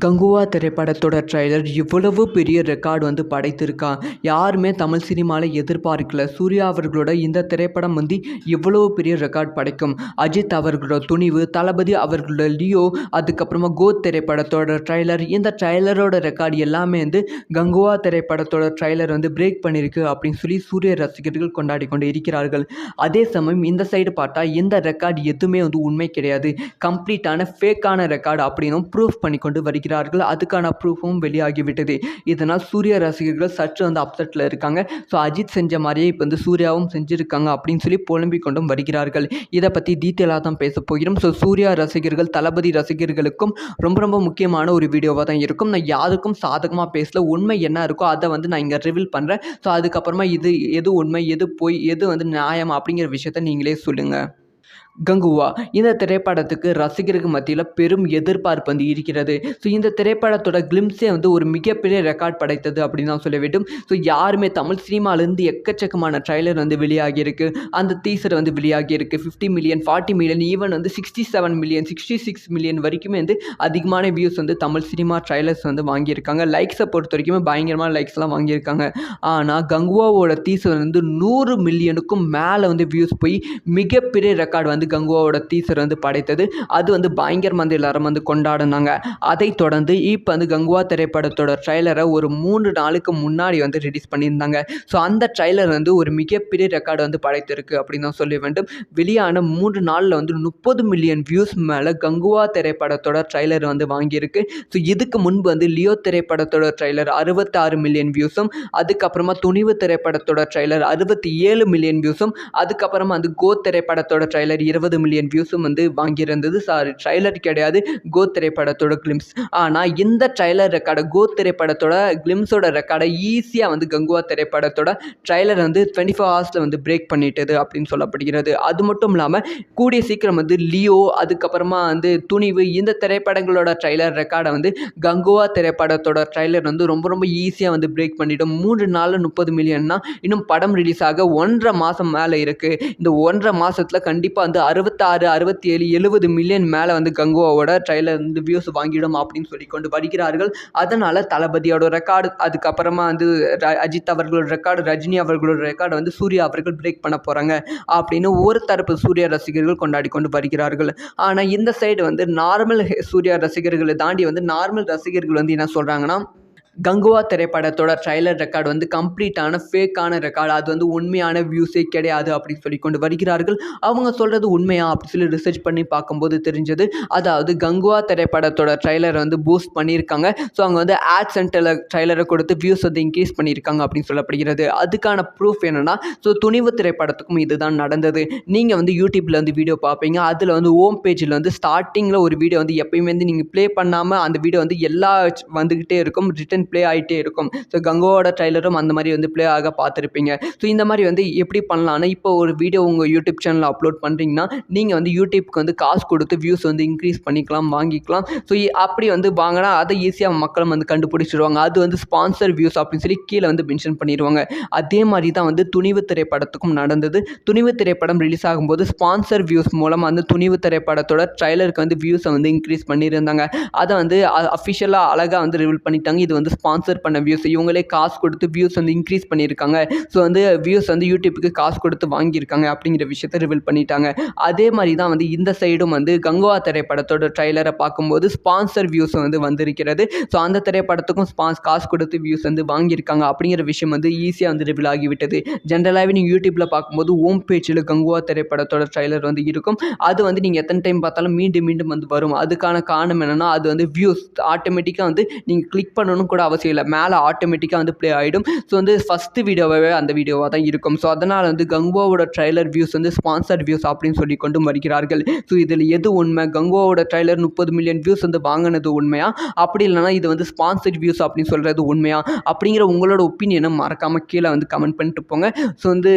கங்குவா திரைப்படத்தோட ட்ரைலர் இவ்வளவு பெரிய ரெக்கார்டு படைத்திருக்கான். யாருமே தமிழ் சினிமாவில் எதிர்பார்க்கல. சூர்யா அவர்களோட இந்த திரைப்படம் இவ்வளவு பெரிய ரெக்கார்ட் படைக்கும். அஜித் அவர்களோட துணிவு, தளபதி அவர்களோட லியோ, அதுக்கப்புறமா கோத் திரைப்படத்தோட ட்ரைலர், இந்த ட்ரைலரோட ரெக்கார்டு எல்லாமே கங்குவா திரைப்படத்தோட ட்ரைலர் பிரேக் பண்ணியிருக்கு அப்படின்னு சொல்லி சூர்யா ரசிகர்கள் கொண்டாடி கொண்டு இருக்கிறார்கள். அதே சமயம் இந்த சைடு பார்த்தா இந்த ரெக்கார்டு எதுவுமே உண்மை கிடையாது, கம்ப்ளீட்டான ஃபேக்கான ரெக்கார்டு அப்படின்னு ப்ரூஃப் பண்ணி கொண்டு வருகிறார்கள். அதுக்கான ப்ரூஃபும் வெளியாகிவிட்டது. இதனால் சூர்யா ரசிகர்கள் சற்று அப்செட்டில் இருக்காங்க. ஸோ அஜித் செஞ்ச மாதிரியே இப்போ சூர்யாவும் செஞ்சுருக்காங்க அப்படின்னு சொல்லி புலம்பிக் கொண்டும் வருகிறார்கள். இதை பற்றி டீட்டெயிலாக தான் பேச போகிறோம். ஸோ சூர்யா ரசிகர்கள், தளபதி ரசிகர்களுக்கும் ரொம்ப ரொம்ப முக்கியமான ஒரு வீடியோவாக தான் இருக்கும். நான் யாருக்கும் சாதகமாக பேசல, உண்மை என்ன இருக்கோ அதை நான் இங்கே ரிவீல் பண்ணுறேன். ஸோ அதுக்கப்புறமா இது எது உண்மை, எது பொய், எது நியாயம் அப்படிங்கிற விஷயத்தை நீங்களே சொல்லுங்கள். கங்குவா இந்த திரைப்படத்துக்கு ரசிகருக்கு மத்தியில் பெரும் எதிர்பார்ப்பு இருக்கிறது. ஸோ இந்த திரைப்படத்தோட கிளிம்ஸே ஒரு மிகப்பெரிய ரெக்கார்ட் படைத்தது அப்படின்னு தான் சொல்ல வேண்டும். ஸோ யாருமே தமிழ் சினிமாவிலேருந்து எக்கச்சக்கமான ட்ரைலர் வெளியாகியிருக்கு. அந்த டீசர் வெளியாகியிருக்கு. 50 million, 40 million, even 67 million, 66 million வரைக்குமே அதிகமான வியூஸ் தமிழ் சினிமா ட்ரைலர்ஸ் வாங்கியிருக்காங்க. லைக்ஸை பொறுத்த வரைக்குமே பயங்கரமான லைக்ஸ்லாம் வாங்கியிருக்காங்க. ஆனால் கங்குவாவோட டீசர் 100 மில்லியனுக்கும் மேலே வியூஸ் போய் மிகப்பெரிய ரெக்கார்டு கங்குவாவோட டீசர் படைத்தது. அது பயங்கரமாக எல்லாரும் கொண்டாடினாங்க. அதை தொடர்ந்து இப்போ கங்குவா திரைப்படத்தோட ட்ரைலரை ஒரு 3 நாளுக்கு முன்னாடி ரிலீஸ் பண்ணியிருந்தாங்க. ஸோ அந்த ட்ரைலர் ஒரு மிகப்பெரிய ரெக்கார்டு படைத்திருக்கு அப்படின்னு தான் சொல்ல வேண்டும். வெளியான 3 நாளில் 30 மில்லியன் வியூஸ் மேலே கங்குவா திரைப்படத்தோட ட்ரைலர் வாங்கியிருக்கு. ஸோ இதுக்கு முன்பு லியோ திரைப்படத்தோட ட்ரைலர் 66 மில்லியன் வியூஸும், அதுக்கப்புறமா துணிவு திரைப்படத்தோட ட்ரைலர் 67 மில்லியன் வியூஸும், அதுக்கப்புறமா கோத் திரைப்படத்தோட ட்ரைலர் 20 மில்லியன் வியூஸும் வாங்கியிருந்தது. சாரி, ட்ரைலர் கிடையாது, கோத் திரைப்படத்தோட கிளிம்ஸ். ஆனால் இந்த ட்ரைலர் ரெக்கார்டை, கோத் திரைப்படத்தோட கிளிம்ஸோட ரெக்கார்டை ஈஸியாக கங்குவா திரைப்படத்தோட ட்ரைலர் 24 ஹவர்ஸில் பிரேக் பண்ணிட்டது அப்படின்னு சொல்லப்படுகிறது. அது மட்டும் இல்லாமல் கூடிய சீக்கிரம் லியோ, அதுக்கப்புறமா துணிவு, இந்த திரைப்படங்களோட ட்ரைலர் ரெக்கார்டை கங்குவா திரைப்படத்தோட ட்ரைலர் ரொம்ப ரொம்ப ஈஸியாக பிரேக் பண்ணிடும். 3 நாளில் 30 மில்லியன்னா இன்னும் படம் ரிலீஸ் ஆக 1.5 மாதம் மேலே இருக்குது. இந்த 1.5 மாதத்தில் கண்டிப்பாக 66, 67, 70 மில்லியன் மேலே கங்குவாவோட ட்ரைலர் வியூஸ் வாங்கிடும் அப்படின்னு சொல்லி கொண்டு வருகிறார்கள். அதனால் தளபதியோட ரெக்கார்டு, அதுக்கப்புறமா அஜித் அவர்களோட ரெக்கார்டு, ரஜினி அவர்களோட ரெக்கார்டு சூர்யா அவர்கள் பிரேக் பண்ண போகிறாங்க அப்படின்னு ஒரு தரப்பு சூர்யா ரசிகர்கள் கொண்டாடி கொண்டு வருகிறார்கள். ஆனால் இந்த சைடு நார்மல் சூர்யா ரசிகர்களை தாண்டி நார்மல் ரசிகர்கள் என்ன சொல்கிறாங்கன்னா, கங்குவா திரைப்படத்தோட ட்ரைலர் ரெக்கார்டு கம்ப்ளீட்டான ஃபேக்கான ரெக்கார்டு, அது உண்மையான வியூஸே கிடையாது அப்படின்னு சொல்லி கொண்டு வருகிறார்கள். அவங்க சொல்கிறது உண்மையா அப்படி சொல்லி ரிசர்ச் பண்ணி பார்க்கும்போது தெரிஞ்சது. அதாவது கங்குவா திரைப்படத்தோட ட்ரைலரை பூஸ்ட் பண்ணியிருக்காங்க. ஸோ அவங்க ஆட்ஸ் அண்ட் ட்ரைலரை கொடுத்து வியூஸ் இன்க்ரீஸ் பண்ணியிருக்காங்க அப்படின்னு சொல்லப்படுகிறது. அதுக்கான ப்ரூஃப் என்னென்னா, ஸோ துணிவு திரைப்படத்துக்கும் இதுதான் நடந்தது. நீங்கள் யூடியூப்பில் வீடியோ பார்ப்பீங்க. அதில் ஹோம் பேஜில் ஸ்டார்டிங்கில் ஒரு வீடியோ எப்பயுமே நீங்கள் ப்ளே பண்ணாமல் அந்த வீடியோ எல்லா வந்துக்கிட்டே இருக்கும், ரிட்டன் ப்ளே ஆகிட்டே இருக்கும். ஸோ கங்குவாவோட ட்ரைலரும் அந்த மாதிரி ப்ளே ஆக பார்த்துருப்பீங்க. ஸோ இந்த மாதிரி எப்படி பண்ணலான்னா, இப்போ ஒரு வீடியோ உங்கள் யூடியூப் சேனலில் அப்லோட் பண்ணுறீங்கன்னா நீங்கள் யூடியூப்க்கு காசு கொடுத்து வியூஸ் இன்க்ரீஸ் பண்ணிக்கலாம், வாங்கிக்கலாம். ஸோ அப்படி வாங்கினா அதை ஈஸியாக மக்களும் கண்டுபிடிச்சிடுவாங்க. அது ஸ்பான்சர் வியூஸ் அப்படின்னு சொல்லி கீழே மென்ஷன் பண்ணிடுவாங்க. அதே மாதிரி தான் துணிவு திரைப்படத்துக்கும் நடந்தது. துணிவு திரைப்படம் ரிலீஸ் ஆகும்போது ஸ்பான்சர் வியூஸ் மூலமாக துணிவு திரைப்படத்தோட ட்ரைலருக்கு வியூஸை இன்க்ரீஸ் பண்ணியிருந்தாங்க. அதை அஃபிஷியலாக அழகாக ரிவீல் பண்ணிட்டாங்க. இது ஸ்பான்சர் பண்ண வியூஸ், இவங்களே காசு கொடுத்து வியூஸ் இன்க்ரீஸ் பண்ணியிருக்காங்க. ஸோ வியூஸ் யூடியூப்புக்கு காசு கொடுத்து வாங்கியிருக்காங்க அப்படிங்கிற விஷயத்தை ரிவீல் பண்ணிட்டாங்க. அதே மாதிரி தான் இந்த சைடும் கங்குவா திரைப்படத்தோட ட்ரைலரை பார்க்கும்போது ஸ்பான்சர் வியூஸ் வந்திருக்கிறது. ஸோ அந்த திரைப்படத்துக்கும் காசு கொடுத்து வியூஸ் வாங்கியிருக்காங்க அப்படிங்கிற விஷயம் ஈஸியாக ரிவீல் ஆகிவிட்டது. ஜென்ரலாகவே நீங்கள் யூடியூப்பில் பார்க்கும்போது ஹோம் பேஜில் கங்குவா திரைப்படத்தோட ட்ரைலர் இருக்கும். அது நீங்கள் எத்தனை டைம் பார்த்தாலும் மீண்டும் மீண்டும் வரும். அதுக்கான காரணம் என்னென்னா, அது வியூஸ் ஆட்டோமேட்டிக்காக நீங்கள் கிளிக் பண்ணணும் கூட அவசியம் இல்லை, மேலே ஆட்டோமேட்டிக்காக ப்ளே ஆகிடும். ஸோ ஃபஸ்ட்டு வீடியோவே அந்த வீடியோவாக தான் இருக்கும். ஸோ அதனால் கங்குவாவோட ட்ரைலர் வியூஸ் ஸ்பான்சர் வியூஸ் அப்படின்னு சொல்லி கொண்டு வருகிறார்கள். ஸோ இதில் எது உண்மை? கங்குவாவோட ட்ரைலர் 30 மில்லியன் வியூஸ் வாங்கினது உண்மையா, அப்படி இல்லைனா இது ஸ்பான்சர் வியூஸ் அப்படின்னு சொல்கிறது உண்மையா அப்படிங்கிற உங்களோட ஒப்பீனியனை மறக்காமல் கீழே கமெண்ட் பண்ணிட்டு போங்க. ஸோ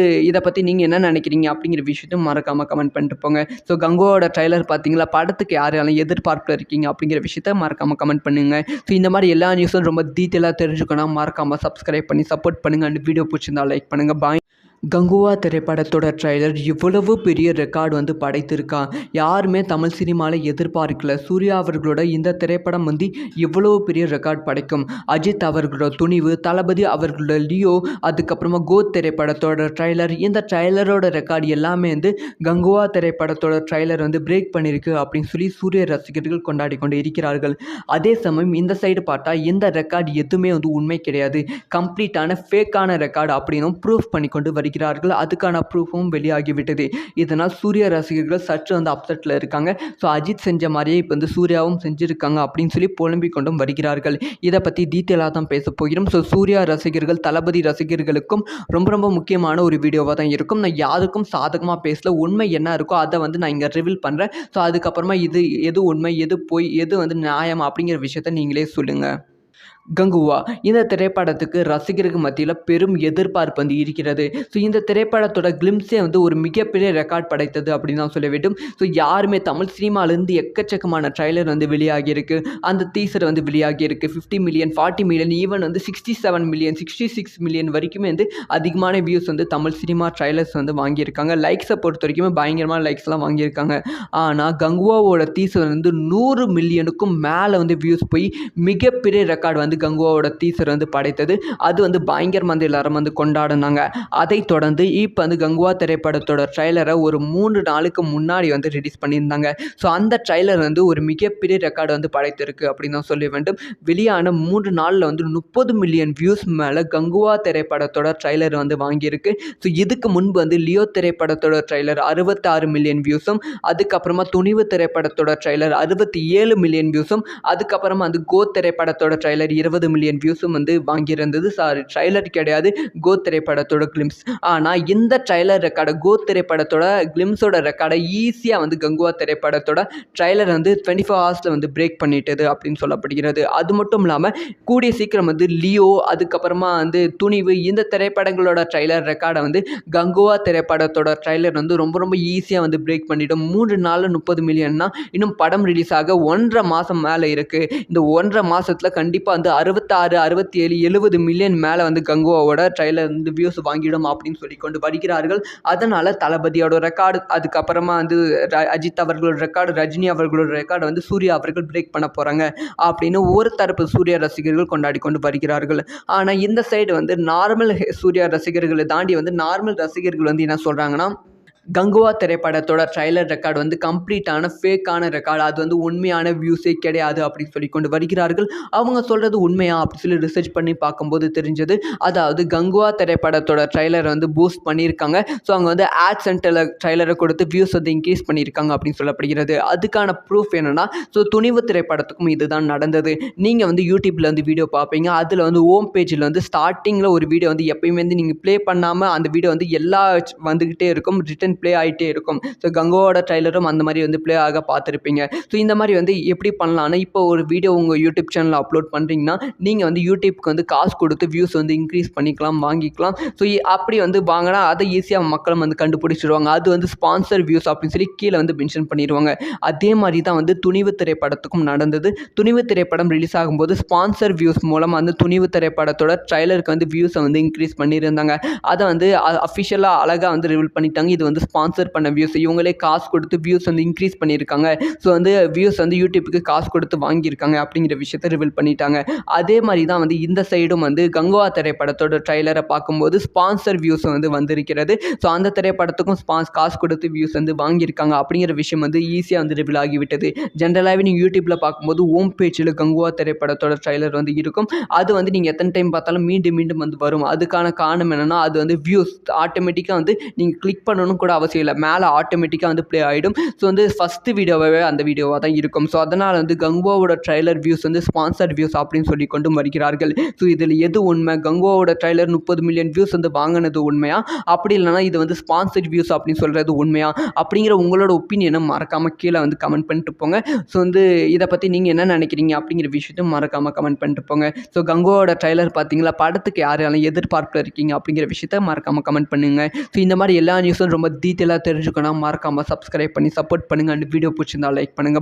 இதை பற்றி நீங்கள் என்ன நினைக்கிறீங்க அப்படிங்கிற விஷயத்தையும் மறக்காமல் கமெண்ட் பண்ணிட்டு போங்க. ஸோ கங்குவாவோட ட்ரைலர் பார்த்தீங்களா, படத்துக்கு யாரெல்லாம் எதிர்பார்ப்பில் இருக்கீங்க அப்படிங்கிற விஷயத்தை மறக்காமல் கமெண்ட் பண்ணுங்கள். ஸோ இந்த மாதிரி எல்லா நியூஸும் ரொம்ப டீட்டெயிலாக தெரிஞ்சுக்கணும், மறக்காமல் சப்ஸ்கிரைப் பண்ணி சப்போர்ட் பண்ணுங்கள். அண்ட் வீடியோ பிடிச்சிருந்தா லைக் பண்ணுங்கள். பாய். கங்குவா திரைப்படத்தோட ட்ரைலர் இவ்வளவு பெரிய ரெக்கார்டு வந்து படைத்திருக்கான். யாருமே தமிழ் சினிமாவில் எதிர்பார்க்கல சூர்யா அவர்களோட இந்த திரைப்படம் வந்து இவ்வளவு பெரிய ரெக்கார்ட் படைக்கும். அஜித் அவர்களோட துணிவு, தளபதி அவர்களோட லியோ, அதுக்கப்புறமா கோத் திரைப்படத்தோட ட்ரைலர், இந்த ட்ரைலரோட ரெக்கார்டு எல்லாமே வந்து கங்குவா திரைப்படத்தோட ட்ரைலர் வந்து பிரேக் பண்ணியிருக்கு அப்படின்னு சொல்லி சூர்யா ரசிகர்கள் கொண்டாடி கொண்டு இருக்கிறார்கள். அதே சமயம் இந்த சைடு பார்த்தா இந்த ரெக்கார்டு எதுவுமே வந்து உண்மை கிடையாது, கம்ப்ளீட்டான ஃபேக்கான ரெக்கார்டு அப்படின்னும் ப்ரூஃப் பண்ணி கொண்டு வருகிறார்கள். அதுக்கான ப்ரூஃபும் வெளியாகிவிட்டது. இதனால் சூர்யா ரசிகர்கள் சற்று வந்து அப்செட்டில் இருக்காங்க. ஸோ அஜித் செஞ்ச மாதிரியே இப்போ வந்து சூர்யாவும் செஞ்சுருக்காங்க அப்படின்னு சொல்லி புலம்பிக் கொண்டும் வருகிறார்கள். இதை பற்றி டீட்டெயிலாக தான் பேச போகிறோம். ஸோ சூர்யா ரசிகர்கள், தளபதி ரசிகர்களுக்கும் ரொம்ப ரொம்ப முக்கியமான ஒரு வீடியோவாக தான் இருக்கும். நான் யாருக்கும் சாதகமாக பேசல, உண்மை என்ன இருக்கோ அதை வந்து நான் இங்கே ரிவீல் பண்ணுறேன். ஸோ அதுக்கப்புறமா இது எது உண்மை, எது பொய், எது வந்து நியாயம் அப்படிங்கிற விஷயத்த நீங்களே சொல்லுங்கள். கங்குவா இந்த திரைப்படத்துக்கு ரசிகர்கள் மத்தியில் பெரும் எதிர்பார்ப்பு வந்து இருக்கிறது. ஸோ இந்த திரைப்படத்தோட கிளிம்ஸே வந்து ஒரு மிகப்பெரிய ரெக்கார்ட் படைத்தது அப்படின்னு தான் சொல்ல வேண்டும். ஸோ யாருமே தமிழ் சினிமாலேருந்து எக்கச்சக்கமான ட்ரைலர் வந்து வெளியாகியிருக்கு, அந்த டீசர் வந்து வெளியாகியிருக்கு. 50 மில்லியன், 40 மில்லியன், ஈவன் வந்து 67 மில்லியன், 66 மில்லியன் வரைக்குமே வந்து அதிகமான வியூஸ் வந்து தமிழ் சினிமா ட்ரைலர்ஸ் வந்து வாங்கியிருக்காங்க. லைக்ஸை பொறுத்த வரைக்குமே பயங்கரமான லைக்ஸ்லாம் வாங்கியிருக்காங்க. ஆனால் கங்குவாவோட டீசர் வந்து 100 மில்லியனுக்கும் மேலே வந்து வியூஸ் போய் மிகப்பெரிய ரெக்கார்டு வந்து கங்குவாவோட டீசர் வந்து படைத்தது. அது வந்து பயங்கரமாக வந்து எல்லாரும் வந்து கொண்டாடினாங்க. அதை தொடர்ந்து இப்போ வந்து கங்குவா திரைப்படத்தோட ட்ரைலரை ஒரு 3 நாளுக்கு முன்னாடி வந்து ரிலீஸ் பண்ணியிருந்தாங்க. ஸோ அந்த ட்ரைலர் வந்து ஒரு மிகப்பெரிய ரெக்கார்டு வந்து படைத்திருக்கு அப்படின்னு தான் சொல்ல வேண்டும். வெளியான 3 நாளில் வந்து 30 மில்லியன் வியூஸ் மேலே கங்குவா திரைப்படத்தோட ட்ரைலர் வந்து வாங்கியிருக்கு. ஸோ இதுக்கு முன்பு வந்து லியோ திரைப்படத்தோட ட்ரைலர் 66 மில்லியன் வியூஸும், அதுக்கப்புறமா துணிவு திரைப்படத்தோட ட்ரைலர் 67 மில்லியன் வியூஸும், அதுக்கப்புறமா வந்து கோத் திரைப்படத்தோட ட்ரைலர் 20 மில்லியன் வியூஸும் வந்து வாங்கியிருந்தது. சாரி, ட்ரைலர் கிடையாது, கோத் திரைப்படத்தோட கிளிம்ஸ். ஆனால் இந்த ட்ரைலர் ரெக்கார்டை, கோத் திரைப்படத்தோட கிளிம்ஸோட ரெக்கார்டை ஈஸியாக வந்து கங்குவா திரைப்படத்தோட ட்ரைலர் வந்து 24 ஹவர்ஸில் வந்து பிரேக் பண்ணிட்டது அப்படின்னு சொல்லப்படுகிறது. அது மட்டும் இல்லாமல் கூடிய சீக்கிரம் வந்து லியோ, அதுக்கப்புறமா வந்து துணிவு, இந்த திரைப்படங்களோட ட்ரைலர் ரெக்கார்டை வந்து கங்குவா திரைப்படத்தோட ட்ரைலர் வந்து ரொம்ப ரொம்ப ஈஸியாக வந்து பிரேக் பண்ணிடும். 3 நாளில் 30 மில்லியன்னா இன்னும் படம் ரிலீஸ் ஆக 1.5 மாதம் மேலே இருக்குது. இந்த 1.5 மாதத்தில் கண்டிப்பாக வந்து 66, 67, 70 மில்லியன் மேலே வந்து கங்குவாவோட ட்ரைலர் வந்து வியூஸ் வாங்கிடும் அப்படின்னு சொல்லி கொண்டு வருகிறார்கள். அதனால் தளபதியோட ரெக்கார்டு, அதுக்கப்புறமா வந்து அஜித் அவர்களோட ரெக்கார்டு, ரஜினி அவர்களோட ரெக்கார்டு வந்து சூர்யா அவர்கள் பிரேக் பண்ண போகிறாங்க அப்படின்னு ஒரு தரப்பு சூர்யா ரசிகர்கள் கொண்டாடி கொண்டு வருகிறார்கள். ஆனால் இந்த சைடு வந்து நார்மல் சூர்யா ரசிகர்களை தாண்டி வந்து நார்மல் ரசிகர்கள் வந்து என்ன சொல்கிறாங்கன்னா, கங்குவா திரைப்படத்தோட ட்ரைலர் ரெக்கார்டு வந்து கம்ப்ளீட்டான ஃபேக்கான ரெக்கார்டு, அது வந்து உண்மையான வியூஸே கிடையாது அப்படின்னு சொல்லி கொண்டு வருகிறார்கள். அவங்க சொல்கிறது உண்மையா அப்படின்னு சொல்லி ரிசர்ச் பண்ணி பார்க்கும்போது தெரிஞ்சது. அதாவது கங்குவா திரைப்படத்தோட ட்ரைலரை வந்து பூஸ்ட் பண்ணியிருக்காங்க. ஸோ அவங்க வந்து ஆட் சென்டரில் ட்ரைலரை கொடுத்து வியூஸ் வந்து இன்க்ரீஸ் பண்ணியிருக்காங்க அப்படின்னு சொல்லப்படுகிறது. அதுக்கான ப்ரூஃப் என்னென்னா, ஸோ துணிவு திரைப்படத்துக்கும் இதுதான் நடந்தது. நீங்கள் வந்து யூடியூப்பில் வந்து வீடியோ பார்ப்பீங்க, அதில் வந்து ஹோம் பேஜில் வந்து ஸ்டார்டிங்கில் ஒரு வீடியோ வந்து எப்பயுமே வந்து நீங்கள் ப்ளே பண்ணாமல் அந்த வீடியோ வந்து எல்லா வந்துக்கிட்டே இருக்கும், ரிட்டன் ப்ளே ஆகிட்டே இருக்கும். ஸோ கங்குவாவோட ட்ரைலரும் அந்த மாதிரி வந்து ப்ளே ஆக பார்த்துருப்பீங்க. ஸோ இந்த மாதிரி வந்து எப்படி பண்ணலான்னா, இப்போ ஒரு வீடியோ உங்கள் யூடியூப் சேனலில் அப்லோட் பண்ணுறீங்கன்னா நீங்கள் வந்து யூடியூப்க்கு வந்து காசு கொடுத்து வியூஸ் வந்து இன்க்ரீஸ் பண்ணிக்கலாம், வாங்கிக்கலாம். ஸோ அப்படி வந்து வாங்கினா அதை ஈஸியாக மக்களும் வந்து கண்டுபிடிச்சிடுவாங்க. அது வந்து ஸ்பான்சர் வியூஸ் அப்படின்னு சொல்லி கீழே வந்து மென்ஷன் பண்ணிடுவாங்க. அதே மாதிரி தான் வந்து துணிவு திரைப்படத்துக்கும் நடந்தது. துணிவு திரைப்படம் ரிலீஸ் ஆகும்போது ஸ்பான்சர் வியூஸ் மூலமாக வந்து துணிவு திரைப்படத்தோட ட்ரைலருக்கு வந்து வியூஸை வந்து இன்க்ரீஸ் பண்ணியிருந்தாங்க. அதை வந்து அஃபிஷியலாக அழகாக வந்து ரிவீல் பண்ணிட்டாங்க. இது வந்து ஸ்பான்சர் பண்ண வியூஸ், இவங்களே காசு கொடுத்து வியூஸ் வந்து இன்க்ரீஸ் பண்ணியிருக்காங்க. ஸோ வந்து வியூஸ் வந்து யூடியூப்புக்கு காசு கொடுத்து வாங்கியிருக்காங்க அப்படிங்கிற விஷயத்தை ரிவீல் பண்ணிட்டாங்க. அதே மாதிரி தான் வந்து இந்த சைடும் வந்து கங்குவா திரைப்படத்தோட ட்ரைலரை பார்க்கும்போது ஸ்பான்சர் வியூஸ் வந்து வந்திருக்கிறது. ஸோ அந்த திரைப்படத்துக்கும் காசு கொடுத்து வியூஸ் வந்து வாங்கியிருக்காங்க அப்படிங்கிற விஷயம் வந்து ஈஸியாக வந்து ரிவீல் ஆகிவிட்டது. ஜென்ரலாகவே நீங்கள் யூடியூப்பில் பார்க்கும்போது ஹோம் பேஜில் கங்குவா திரைப்படத்தோட ட்ரைலர் வந்து இருக்கும். அது வந்து நீங்கள் எத்தனை டைம் பார்த்தாலும் மீண்டும் மீண்டும் வந்து வரும். அதுக்கான காரணம் என்னென்னா, அது வந்து வியூஸ் ஆட்டோமேட்டிக்காக வந்து நீங்கள் கிளிக் பண்ணணும் கூட அவசியம் இல்லை, மேலே ஆட்டோமேட்டிக்காக வந்து ப்ளே ஆகிடும். ஸோ வந்து ஃபஸ்ட்டு வீடியோவே அந்த வீடியோவாக தான் இருக்கும். ஸோ அதனால் வந்து கங்குவாவோட ட்ரைலர் வியூஸ் வந்து ஸ்பான்சர்ட் வியூஸ் அப்படின்னு சொல்லி கொண்டு வருகிறார்கள். ஸோ இதில் எது உண்மை? கங்குவாவோட ட்ரைலர் 30 மில்லியன் வியூஸ் வந்து வாங்கினது உண்மையா, அப்படி இல்லைனா இது வந்து ஸ்பான்சர்ட் வியூஸ் அப்படின்னு சொல்கிறது உண்மையா அப்படிங்கிற உங்களோட ஒப்பீனியனை மறக்காமல் கீழே வந்து கமெண்ட் பண்ணிட்டு போங்க. ஸோ வந்து இதை பற்றி நீங்கள் என்ன நினைக்கிறீங்க அப்படிங்கிற விஷயத்தையும் மறக்காமல் கமெண்ட் பண்ணிட்டு போங்க. ஸோ கங்குவாவோட ட்ரைலர் பார்த்தீங்களா, படத்துக்கு யாரெல்லாம் எதிர்பார்ப்பில் இருக்கீங்க அப்படிங்கிற விஷயத்த மறக்காமல் கமெண்ட் பண்ணுங்கள். ஸோ இந்த மாதிரி எல்லா நியூஸும் ரொம்ப டீட்டெயிலாக தெரிஞ்சுக்கணும், மறக்காமல் சப்ஸ்கிரைப் பண்ணி சப்போர்ட் பண்ணுங்கள். அண்ட் வீடியோ பிடிச்சிருந்தா லைக் பண்ணுங்கள்.